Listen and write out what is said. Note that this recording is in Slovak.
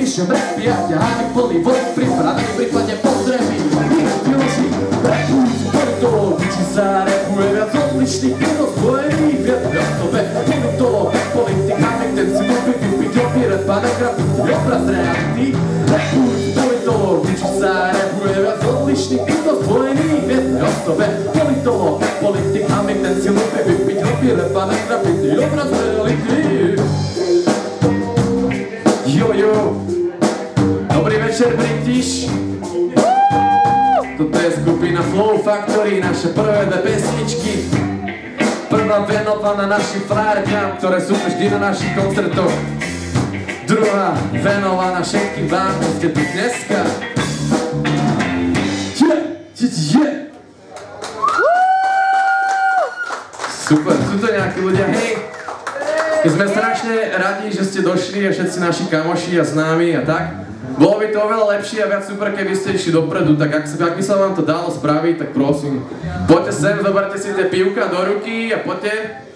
píšem rapy, ja ťa hádim plný vody, pripravený v prípade potreby. Filosí, rapuj s politológ, či sa rapuje viac odlišných, nerozvojených, viac v osobe. Politológ, politik, hamik, ten si môže vypiť opírať, pána grafity, obraz reality. Rapuj s politológ, či sa rapuje viac odlišných, nerozvojených, viac v osobe. Politológ, politik, hamik, ten si môže vypiť opírať, pána grafity, obraz reality. Jojo, dobrý večer British. Toto je skupina Flow Factory, naše prvé dve pesničky. Prvá venovaná našim frajerkám, ktoré sú vždy na našich koncertoch. Druhá venovaná všetkým vám, čo ste tu dneska. Super, sú to nejakí ľudia, hej. My sme strašne radi, že ste došli a všetci naši kamoši a známi a tak. Bolo by to oveľa lepšie a viac super, keby ste išli dopredu, tak ak by sa vám to dalo spraviť, tak prosím. Poďte sem, zoberte si tie pivka do ruky a poďte.